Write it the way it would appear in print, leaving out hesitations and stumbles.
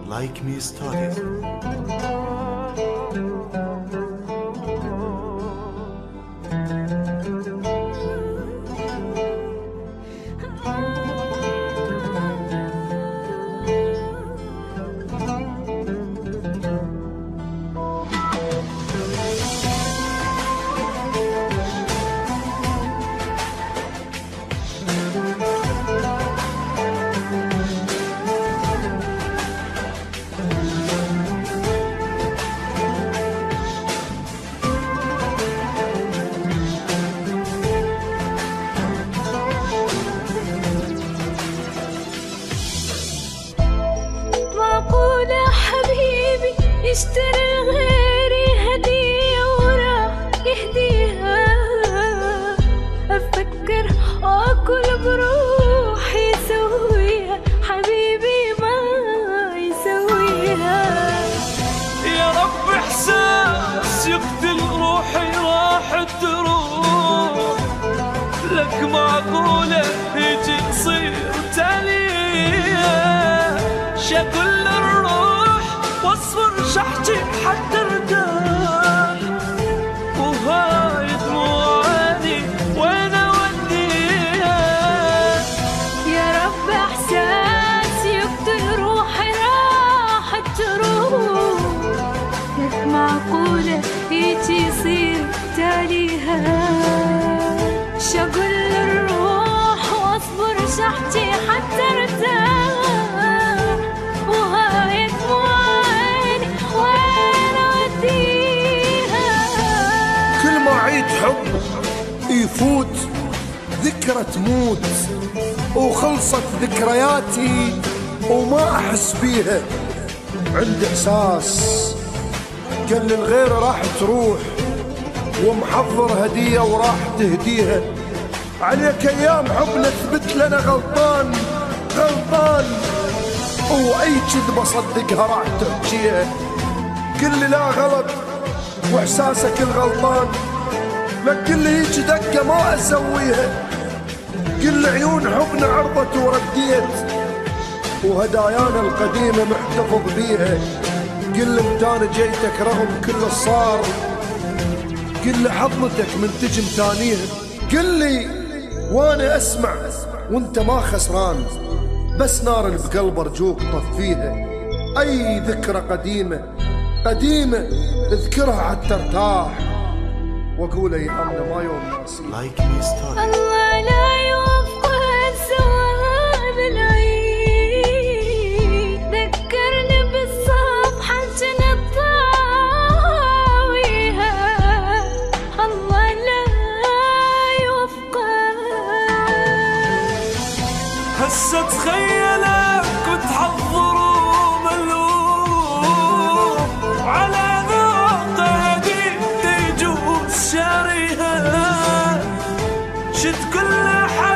Like me started. يشتري لغيري هدية وراح يهديها، أفكر أكل بروحي يسويها، حبيبي ما يسويها. يا رب إحساس يقتل روحي راح تروح، لك معقولة يجي تصير تالية؟ شكل الروح واصبر شحتي حتى ارتاح، وهاي دموعي وين اوديها؟ يا رب احساس يقتل روحي راح تروح، لك معقولة يجي يصير تاليها؟ شغل الروح واصبر شحتي حتى ارتاح، وهاي دموعي وين اوديها؟ كل ما عيد حب يفوت ذكرى تموت، وخلصت ذكرياتي وما احس بيها. عندي احساس قال للغير راح تروح، ومحضر هدية وراح تهديها. عليك ايام حب نثبت لنا غلطان غلطان، واي كذبة صدقها راح تحكيها. قل لي لا غلط واحساسك الغلطان، لا قل لي هيك دقة ما اسويها. قل لي عيون حبنا عرضت ورديت، وهدايانا القديمة محتفظ بيها. قل لي متى جيتك رغم كل الصار، قل لي حضنتك من تجي متانيها. قل لي وانا اسمع وانت ما خسران، بس نار اللي بقلب ارجوك طفيها. اي ذكرى قديمة قديمة اذكرها حتى ارتاح، واقول يا امنا ما يوم ناسي. Like me started. الله لا يوفقها سواد العيد، ذكرني بالصبحة جنت طاويها. الله لا يوفقها. هسه تخيلك وتحضر وملوم، على ذوق هدية يجوز شاريها. شد كل حاجة